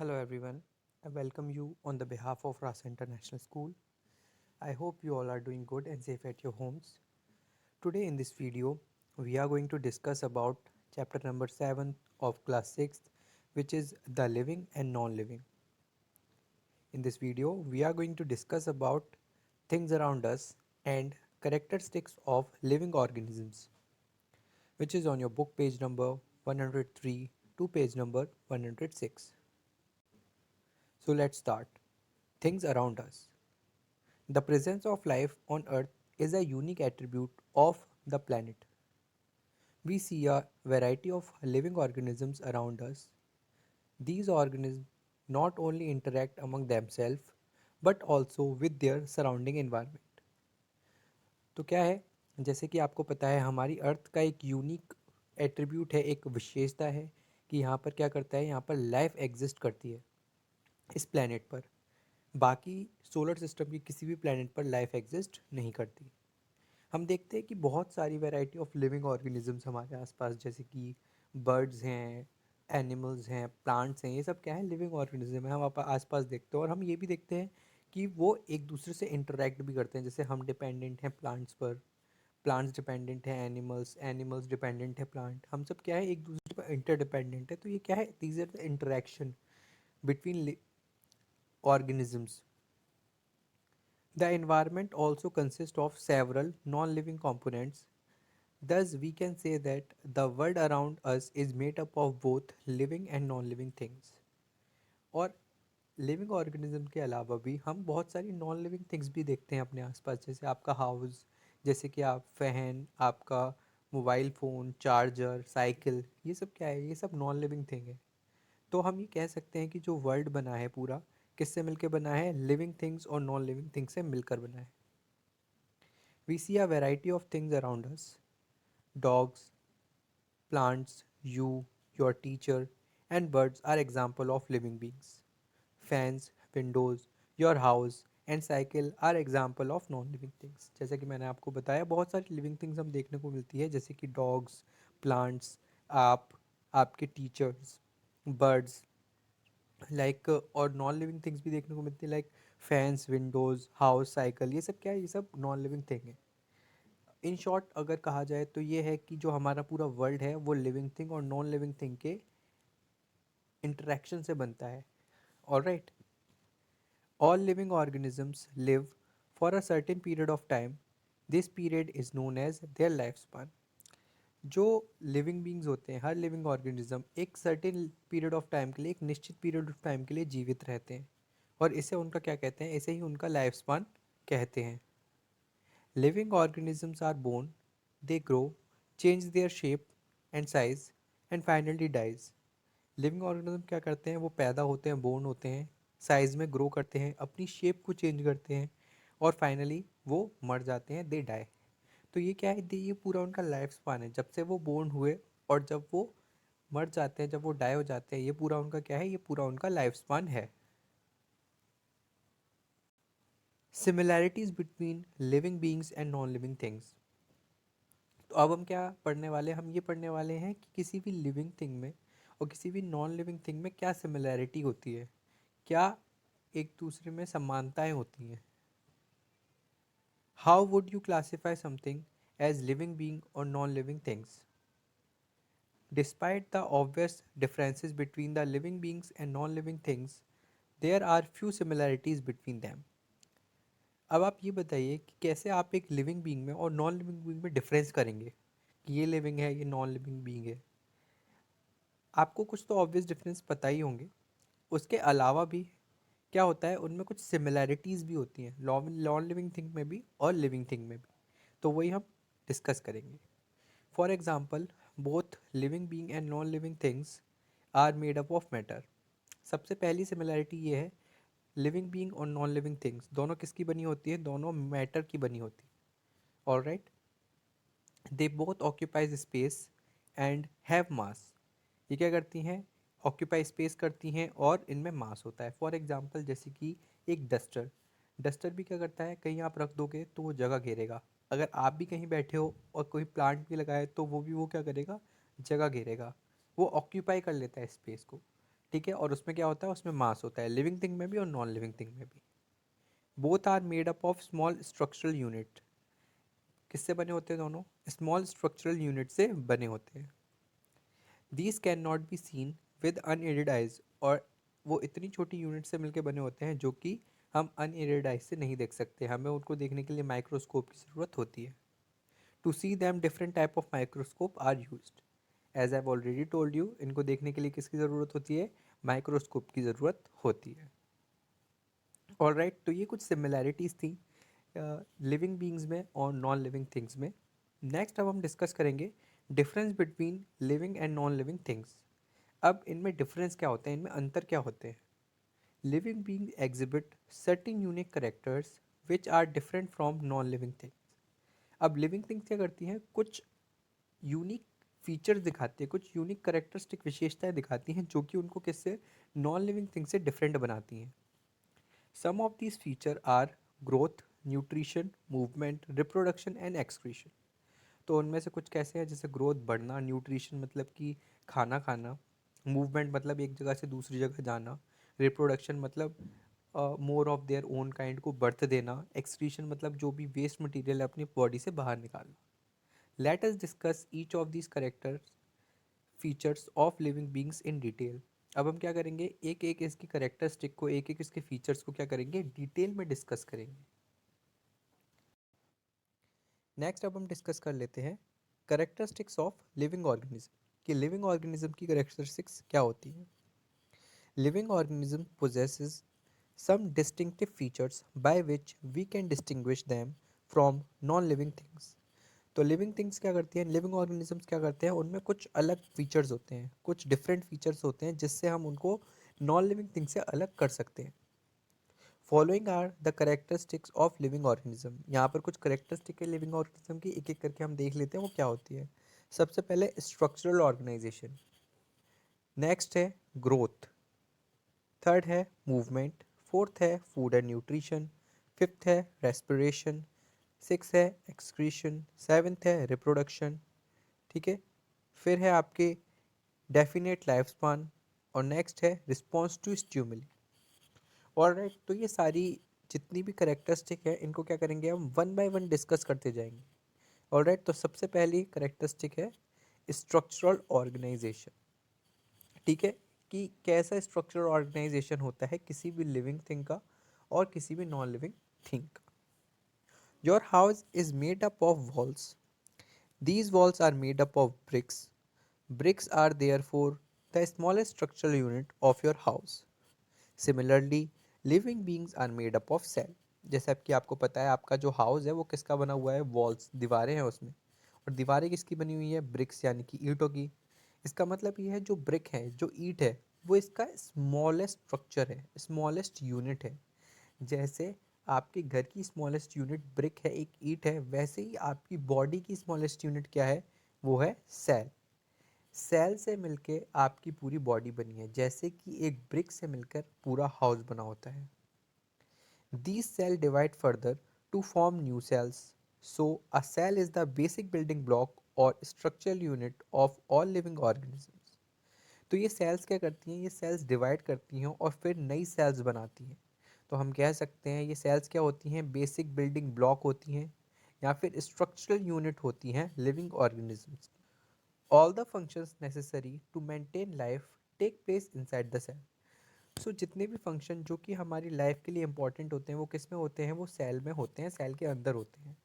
Hello everyone. I welcome you on the behalf of Rasa International School. I hope you all are doing good and safe at your homes. Today in this video, we are going to discuss about chapter number 7 of class 6, which is the living and non-living. In this video, we are going to discuss about things around us and characteristics of living organisms, which is on your book page number 103 to page number 106. So let's start. Things around us. The presence of life on Earth is a unique attribute of the planet. We see a variety of living organisms around us. These organisms not only interact among themselves but also with their surrounding environment. तो क्या है, जैसे कि आपको पता है हमारी अर्थ का एक यूनिक एट्रीब्यूट है, एक विशेषता है कि यहाँ पर क्या करता है, यहाँ पर लाइफ एग्जिस्ट करती है इस प्लेनेट पर। बाकी सोलर सिस्टम की किसी भी प्लेनेट पर लाइफ एग्जिस्ट नहीं करती। हम देखते हैं कि बहुत सारी वैरायटी ऑफ लिविंग ऑर्गेनिजम्स हमारे आसपास, जैसे कि बर्ड्स हैं, एनिमल्स हैं, प्लांट्स हैं, ये सब क्या है, लिविंग ऑर्गेनिज्म है। हम आसपास देखते हैं और हम ये भी देखते हैं कि वो एक दूसरे से इंटरेक्ट भी करते हैं। जैसे हम डिपेंडेंट हैं प्लांट्स पर, प्लांट्स डिपेंडेंट हैं एनिमल्स, एनिमल्स डिपेंडेंट है प्लांट। हम सब क्या है, एक दूसरे पर इंटरडिपेंडेंट है। तो ये क्या है, these are the interaction between organisms. The environment also consists of several non-living components. Thus, we can say that the world around us is made up of both living and non-living things. और living organism के अलावा भी हम बहुत सारी non living things भी देखते हैं अपने आसपास, जैसे आपका हाउस, जैसे कि आप फैन, आपका मोबाइल फ़ोन, चार्जर, साइकिल, ये सब क्या है, ये सब नॉन लिविंग थिंग है। तो हम ये कह सकते हैं कि जो वर्ल्ड बना है पूरा, किससे मिलकर बना है, लिविंग थिंग्स और नॉन लिविंग थिंग्स से मिलकर बना है। We see a variety of things around us, dogs, plants, you, your teacher, and birds are example of living beings. Fans, windows, your house and cycle are example of non-living things. जैसे कि मैंने आपको बताया, बहुत सारी living things हम देखने को मिलती है, जैसे कि डॉग्स, प्लांट्स, आप, आपके टीचर्स, बर्ड्स, लाइक और नॉन लिविंग थिंग्स भी देखने को मिलती है, like fans, Windows, house, cycle. ये सब क्या है, ये सब नॉन लिविंग थिंग है। इन शॉर्ट अगर कहा जाए तो ये है कि जो हमारा पूरा वर्ल्ड है वो लिविंग थिंग और नॉन लिविंग थिंग के इंटरेक्शन से बनता है। Alright, all living organisms live for a certain period of time. This period is known as their life span. जो लिविंग बींग्स होते हैं, हर लिविंग ऑर्गेनिज्म एक सर्टेन पीरियड ऑफ टाइम के लिए, एक निश्चित पीरियड ऑफ टाइम के लिए जीवित रहते हैं, और इसे उनका क्या कहते हैं, इसे ही उनका लाइफ स्पान कहते हैं। Living organisms are born, they grow, change their shape and size and finally dies. Living organism क्या करते हैं, वो पैदा होते हैं, बोर्न होते हैं, साइज में ग्रो करते हैं, अपनी शेप को चेंज करते हैं और फाइनली वो मर जाते हैं, दे डाई। तो ये क्या है, ये पूरा उनका लाइफ स्पान है, जब से वो बोर्न हुए और जब वो मर जाते हैं, जब वो डाई हो जाते हैं, ये पूरा उनका क्या है, ये पूरा उनका लाइफ स्पान है। Similarities between living beings and non living things. तो अब हम क्या पढ़ने वाले हैं, हम ये पढ़ने वाले हैं कि किसी भी लिविंग थिंग में और किसी भी नॉन लिविंग थिंग में क्या सिमिलैरिटी होती है, क्या एक दूसरे में समानताएं होती हैं। How would you classify something as living being और non living things? Despite the obvious differences between the living beings and non living things, there are few similarities between them. अब आप ये बताइए कि कैसे आप एक लिविंग बीइंग में और नॉन लिविंग बीइंग में डिफरेंस करेंगे कि ये लिविंग है, ये नॉन लिविंग बीइंग है। आपको कुछ तो ऑब्वियस डिफरेंस पता ही होंगे, उसके अलावा भी क्या होता है, उनमें कुछ सिमिलैरिटीज़ भी होती हैं, नॉन लिविंग थिंग में भी और लिविंग थिंग में भी। तो वही हम डिस्कस करेंगे। For example, both living being and non living things are made up of matter. सबसे पहली सिमिलैरिटी ये है, लिविंग बीइंग और नॉन लिविंग थिंग्स दोनों किसकी बनी होती है, दोनों मैटर की बनी होती है। Alright, they both occupies space and have मास। ये क्या करती हैं, ऑक्यूपाई स्पेस करती हैं और इनमें मास होता है। फॉर एग्जांपल, जैसे कि एक डस्टर, डस्टर भी क्या करता है, कहीं आप रख दोगे तो वो जगह घेरेगा। अगर आप भी कहीं बैठे हो और कोई प्लांट भी लगाए तो वो क्या करेगा, जगह घेरेगा, वो ऑक्यूपाई कर लेता है स्पेस को। ठीक है, और उसमें क्या होता है, उसमें मास होता है, लिविंग थिंग में भी और नॉन लिविंग थिंग में भी। Both are made up of small structural unit. किससे बने होते हैं दोनों? स्मॉल स्ट्रक्चरल यूनिट से बने होते हैं। These can not be seen with unaided eyes, और वो इतनी छोटी यूनिट से मिलकर बने होते हैं जो कि हम अनएडेड आइज से नहीं देख सकते, हमें उनको देखने के लिए माइक्रोस्कोप की ज़रूरत होती है। To see them different type of microscope are used. As I already told you, इनको देखने के लिए किसकी ज़रूरत होती है? माइक्रोस्कोप की ज़रूरत होती है। ऑलराइट, तो ये कुछ सिमिलैरिटीज़ थी लिविंग बींग्स में और नॉन लिविंग थिंग्स में। नेक्स्ट अब हम डिस्कस करेंगे difference between living and non living things. अब इनमें डिफरेंस क्या होते हैं, इनमें अंतर क्या होते हैं? Living being exhibit certain unique characters which are different from non living things. अब लिविंग थिंग्स क्या करती हैं? कुछ यूनिक फीचर्स दिखाती है, कुछ यूनिक करेक्टरिस्टिक विशेषताएं दिखाती हैं जो कि उनको किससे, नॉन लिविंग थिंग से डिफरेंट बनाती हैं। Some of these feature are growth, nutrition, movement, reproduction and excretion. तो उनमें से कुछ कैसे हैं? जैसे ग्रोथ, बढ़ना, न्यूट्रिशन मतलब कि खाना खाना, मूवमेंट मतलब एक जगह से दूसरी जगह जाना, रिप्रोडक्शन मतलब more of their own kind को बर्थ देना, एक्सक्रीशन मतलब जो भी वेस्ट मटेरियल है अपनी बॉडी से बाहर निकालना। Let us discuss each of these character features of living beings in detail. अब हम क्या करेंगे, एक एक इसकी करेक्टरिस्टिक को, एक एक इसके फीचर्स को क्या करेंगे, डिटेल में डिस्कस करेंगे। नेक्स्ट अब हम डिस्कस कर लेते हैं करेक्टरिस्टिक्स ऑफ लिविंग ऑर्गेनिज्म, कि लिविंग ऑर्गेनिज्म की करेक्टरिस्टिक्स क्या होती हैं। Living organism possesses some distinctive features by which we can distinguish them from non-living things। तो लिविंग थिंग्स क्या करती हैं, लिविंग ऑर्गेनिजम्स क्या करते हैं, उनमें कुछ अलग फीचर्स होते हैं, कुछ डिफरेंट फीचर्स होते हैं जिससे हम उनको नॉन लिविंग थिंग से अलग कर सकते हैं। Following are the characteristics of living organism. यहाँ पर कुछ करेक्टरिस्टिक है लिविंग ऑर्गेनिज्म की, एक एक करके हम देख लेते हैं वो क्या होती है। सबसे पहले स्ट्रक्चरल ऑर्गेनाइजेशन, नेक्स्ट है ग्रोथ, थर्ड है मूवमेंट, फोर्थ है फूड एंड न्यूट्रिशन, फिफ्थ है रेस्पिरेशन, सिक्स है एक्सक्रीशन, सेवन्थ है रिप्रोडक्शन, ठीक है। फिर है आपके डेफिनेट लाइफ स्पान, और नेक्स्ट है रिस्पॉन्स टू स्ट्यूमिली। ऑलराइट, तो ये सारी जितनी भी करेक्टरिस्टिक है इनको क्या करेंगे, हम वन बाय वन डिस्कस करते जाएंगे। ऑलराइट, तो सबसे पहली करेक्टरिस्टिक है स्ट्रक्चरल ऑर्गेनाइजेशन। ठीक है, कि कैसा स्ट्रक्चरल ऑर्गेनाइजेशन होता है किसी भी लिविंग थिंग का और किसी भी नॉन लिविंग थिंग का। Your house is made up of walls. These walls are made up of bricks. Bricks are therefore the smallest structural unit of your house. Similarly, living beings are made up of cell. जैसे कि आपको पता है आपका जो house है वो किसका बना हुआ है, वॉल्स, दीवारें हैं उसमें, और दीवारें किसकी बनी हुई है, ब्रिक्स यानी कि ईंटों की। इसका मतलब ये है जो ब्रिक है, जो ईंट है, वो इसका स्मॉलेस्ट स्ट्रक्चर है, स्मॉलेस्ट यूनिट है। जैसे आपके घर की स्मॉलेस्ट यूनिट ब्रिक है, एक ईंट है, वैसे ही आपकी बॉडी की स्मॉलेस्ट यूनिट क्या है, वो है सेल। सेल से मिलके आपकी पूरी बॉडी बनी है, जैसे कि एक ब्रिक से मिलकर पूरा हाउस बना होता है। These cells divide further to form new cells. So, a cell is the basic building block or structural unit of all living organisms. तो ये सेल्स क्या करती हैं, ये सेल्स डिवाइड करती हैं और फिर नई सेल्स बनाती हैं। तो हम कह सकते हैं ये सेल्स क्या होती हैं, बेसिक बिल्डिंग ब्लॉक होती हैं या फिर स्ट्रक्चरल यूनिट होती हैं लिविंग ऑर्गेनिजम्स की। All the functions necessary to maintain life take place inside the cell. So जितने भी फंक्शन जो कि हमारी लाइफ के लिए इंपॉर्टेंट होते हैं वो किस में होते हैं, वो सेल में होते हैं, सेल के अंदर होते हैं।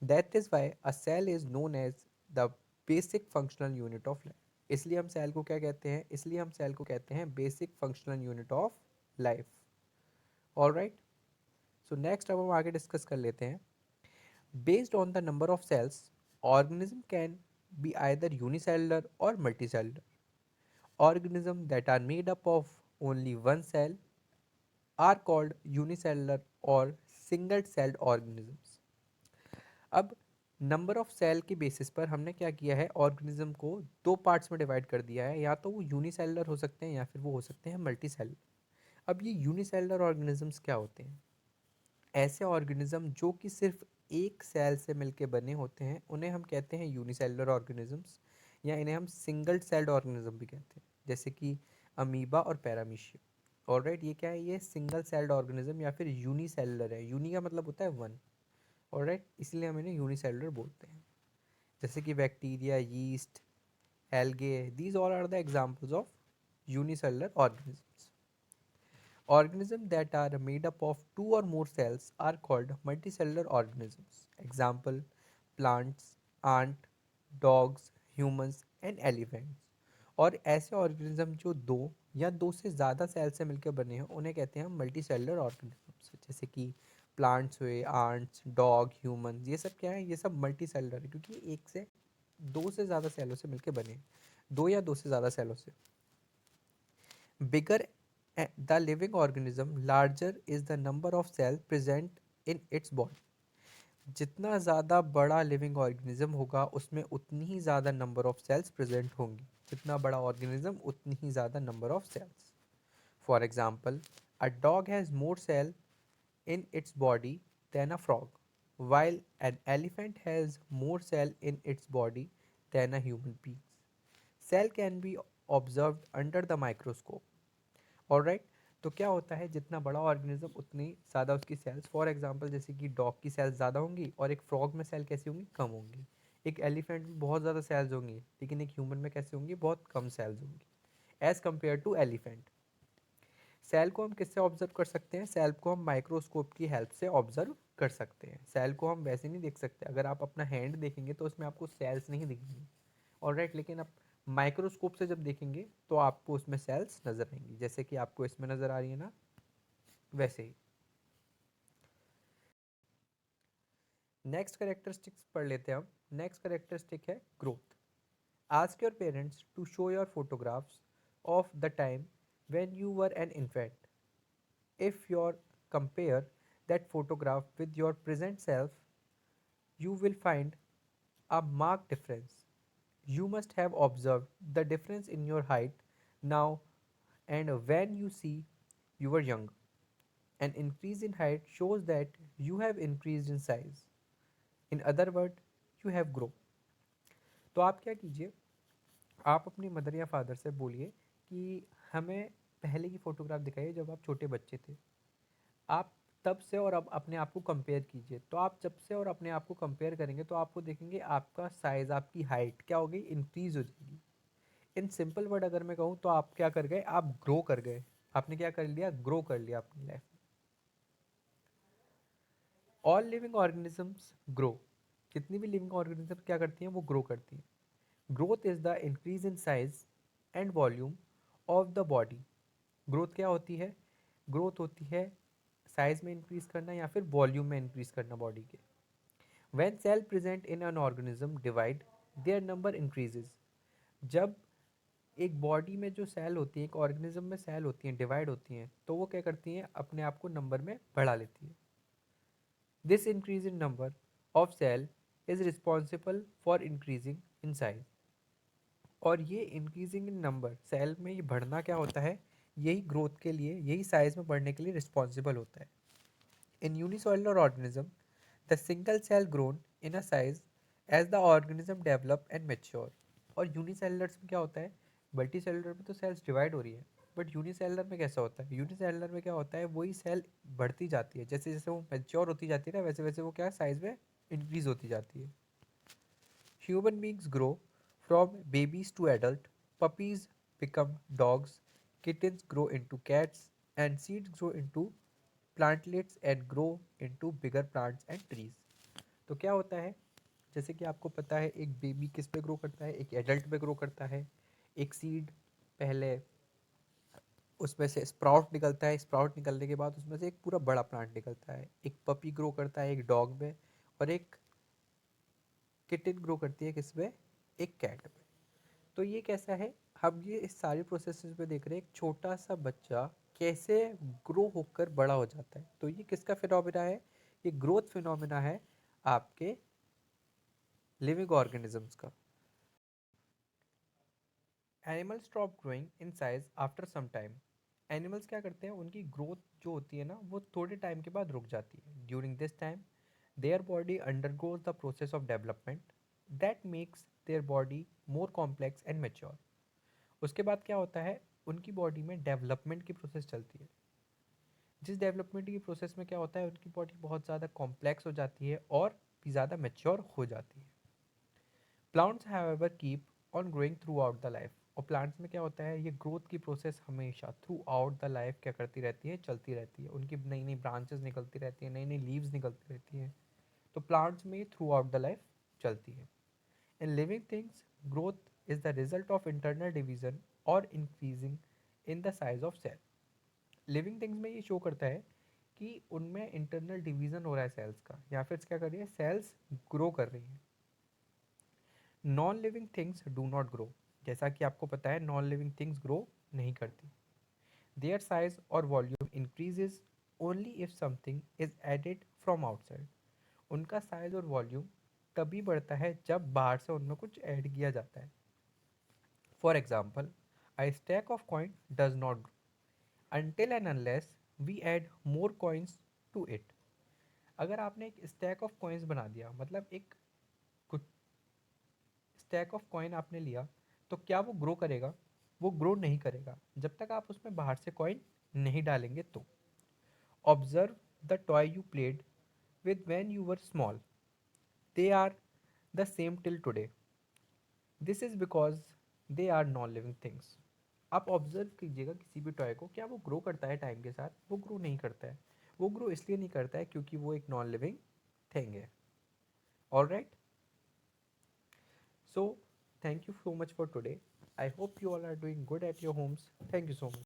That is why a cell is known as the basic functional unit of life. इसलिए हम सेल को क्या कहते हैं, इसलिए हम सेल को कहते हैं basic functional unit of life. Alright, so next अब हम आगे डिस्कस कर लेते हैं। Based on the number of cells, organism can be either unicellular और multicellular. Organisms that are made up of only one cell are called unicellular or single celled organisms। अब number of cell के basis पर हमने क्या किया है, organism को दो पार्ट्स में डिवाइड कर दिया है, या तो वो यूनिसेलुलर हो सकते हैं या फिर वो हो सकते हैं मल्टी सेलुलर। अब ये यूनिसेलुलर ऑर्गेनिजम्स क्या होते हैं, ऐसे ऑर्गेनिज्म जो कि सिर्फ एक सेल से मिलके बने होते हैं उन्हें हम कहते हैं यूनिसेलुलर ऑर्गेनिजम्स, या इन्हें हम सिंगल सेल्ड ऑर्गेनिज्म भी कहते हैं। जैसे कि अमीबा और पैरामीशियम। ऑलराइट, ये क्या है? ये सिंगल सेल्ड ऑर्गेनिज्म या फिर यूनिसेलुलर है। यूनी का मतलब होता है वन। ऑलराइट, इसलिए हम इन्हें यूनिसेलुलर बोलते हैं। जैसे कि bacteria, yeast, algae, these all are the examples of unicellular organisms. Organisms that are made up of two or more cells are called multicellular organisms. Example: plants, ant, dogs, humans and elephants. और ऐसे organism जो दो या दो से ज़्यादा cell से मिलकर बने हैं उन्हें कहते हैं मल्टी सेलुलर ऑर्गेनिजम्स। जैसे कि प्लांट्स हुए, आंट्स, डॉग, ह्यूमन, ये सब क्या है? ये सब मल्टी सेलुलर है क्योंकि एक से दो से ज़्यादा सेलों से मिलकर बने हैं, दो या दो से ज़्यादा सेलों से। Bigger the living organism, larger is the number of cells present in its body. जितना ज़्यादा बड़ा लिविंग ऑर्गेनिज्म होगा उसमें उतनी ही ज़्यादा नंबर ऑफ सेल्स प्रेजेंट होंगी। जितना बड़ा ऑर्गेनिज्म उतनी ही ज़्यादा number of cells. For example, a dog has more cell in its body than a frog, while an elephant has more cell in its body than a human being. Cell can be observed under the microscope. Alright, तो क्या होता है? जितना बड़ा organism उतनी ज़्यादा उसकी sales. For example, जैसे कि डॉग की सेल्स ज़्यादा होंगी और एक फ्रॉग में सेल कैसी होंगी? कम होंगी। एक एलिफेंट में बहुत ज़्यादा सेल्स होंगी लेकिन एक ह्यूमन में कैसे होंगी? बहुत कम सेल्स होंगी as compare to elephant. Cell को हम किससे ऑब्जर्व कर सकते हैं? सेल को हम माइक्रोस्कोप की हेल्प से ऑब्जर्व कर सकते हैं। सेल को हम वैसे नहीं देख सकते। अगर आप अपना हैंड देखेंगे तो उसमें आपको सेल्स नहीं दिखेंगी। ऑलराइट, लेकिन आप माइक्रोस्कोप से जब देखेंगे तो आपको उसमें सेल्स नज़र आएंगी, जैसे कि आपको इसमें नज़र आ रही है ना, वैसे ही। नेक्स्ट करेक्टरिस्टिक्स पढ़ लेते हैं हम। नेक्स्ट करेक्टरिस्टिक है growth. Ask your parents to show your photographs of the time when you were an infant. If your compare that photograph with your present self, you will find a marked difference. You must have observed the difference in your height now and when you see you were young. An increase in height shows that you have increased in size. In other words, you have grown. तो आप क्या कीजिए, आप अपनी mother या father से बोलिए कि हमें पहले की फ़ोटोग्राफ दिखाइए जब आप छोटे बच्चे थे। आप तब से और अब अपने आप को कंपेयर कीजिए। तो आप जब से और अपने आप को कंपेयर करेंगे तो आपको देखेंगे आपका साइज़, आपकी हाइट क्या हो गई? इंक्रीज़ हो जाएगी। इन सिंपल वर्ड अगर मैं कहूँ तो आप क्या कर गए? आप ग्रो कर गए। आपने क्या कर लिया? ग्रो कर लिया अपनी लाइफ में। All living organisms grow. जितनी भी लिविंग ऑर्गेनिज्म क्या करती हैं? वो ग्रो करती हैं। Growth is the increase in size and volume of the body. Growth क्या होती है? ग्रोथ होती है साइज में इंक्रीज करना या फिर वॉल्यूम में इंक्रीज करना बॉडी के। When cell present in an organism divide, their number increases. जब एक बॉडी में जो सेल होती है, एक ऑर्गेनिज्म में सेल होती हैं, डिवाइड होती हैं, तो वो क्या करती हैं? अपने आप को नंबर में बढ़ा लेती है। This increase in number of cell is responsible for increasing in size. और ये इंक्रीजिंग इन नंबर, सेल में ये बढ़ना क्या होता है? यही ग्रोथ के लिए, यही साइज में बढ़ने के लिए रिस्पॉन्सिबल होता है। In unicellular organism, the single cell grown in a size as the organism develop and mature. और यूनिसेलुलर में क्या होता है? मल्टी सेलुलर में तो सेल्स डिवाइड हो रही है, बट यूनिसेलुलर में कैसा होता है? यूनिसेलुलर में क्या होता है? वही सेल बढ़ती जाती है, जैसे जैसे वो मेच्योर होती जाती है ना, वैसे वैसे वो क्या साइज में इंक्रीज होती जाती है। Human beings grow from babies to adult. Puppies become dogs. Kittens grow into cats. And seeds grow into plantlets and grow into bigger plants and trees. तो क्या होता है? जैसे कि आपको पता है, एक बेबी किस पे ग्रो करता है? एक एडल्ट पे ग्रो करता है। एक सीड पहले उसमें से स्प्राउट निकलता है, स्प्राउट निकलने के बाद उसमें से एक पूरा बड़ा प्लांट निकलता है। एक पपी ग्रो करता है एक डॉग में, और एक किटन ग्रो करती है किसमें? एक कैट में। तो ये कैसा है? हम ये इस सारी प्रोसेसेस पे देख रहे हैं, एक छोटा सा बच्चा कैसे ग्रो होकर बड़ा हो जाता है। तो ये किसका फिनोमिना है? ये ग्रोथ फिनोमिना है आपके लिविंग ऑर्गेनिजम्स का। Animal stop growing in size after some time. Animals क्या करते हैं? उनकी ग्रोथ जो होती है ना, वो थोड़े टाइम के बाद रुक जाती है। During this time their body undergoes the process of development that makes their body more complex and mature. उसके बाद क्या होता है? उनकी बॉडी में डेवलपमेंट की प्रोसेस चलती है। जिस डेवलपमेंट की प्रोसेस में क्या होता है, उनकी बॉडी बहुत ज़्यादा कॉम्प्लेक्स हो जाती है और भी ज़्यादा मैच्योर हो जाती है। Plants however keep on growing through out the life. और प्लांट्स में क्या होता है, ये ग्रोथ की प्रोसेस हमेशा थ्रू आउट द लाइफ क्या करती रहती है, चलती रहती है। उनकी नई नई ब्रांचेस निकलती रहती हैं, नई नई लीव्स निकलती रहती हैं। तो प्लांट्स में थ्रू आउट द लाइफ चलती है। In living things growth is the result of internal division और increasing in the size of cell. Living things में ये शो करता है कि उनमें इंटरनल डिवीजन हो रहा है सेल्स का, या फिर क्या कर रही है, सेल्स ग्रो कर रही हैं। Non living things do not grow. जैसा कि आपको पता है, नॉन लिविंग थिंग्स ग्रो नहीं करती। देयर साइज और volume increases only if something is added from outside. उनका साइज और वॉल्यूम तभी बढ़ता है जब बाहर से उनमें कुछ ऐड किया जाता है। For example, a stack of coin does not grow until and unless we add more coins to it. अगर आपने एक स्टैक ऑफ कॉइन्स बना दिया, मतलब एक कुछ स्टैक ऑफ कॉइन आपने लिया, तो क्या वो ग्रो करेगा? वो ग्रो नहीं करेगा जब तक आप उसमें बाहर से कॉइन नहीं डालेंगे। तो observe the toy you played with when you were small. They are the same till today. This is because they are non-living things. आप ऑब्जर्व कीजिएगा किसी भी टॉय को, क्या वो ग्रो करता है टाइम के साथ? वो ग्रो नहीं करता है। वो ग्रो इसलिए नहीं करता है क्योंकि वो एक नॉन लिविंग थिंग है। All right, so thank you so much for today. I hope you all are doing good at your homes. Thank you so much.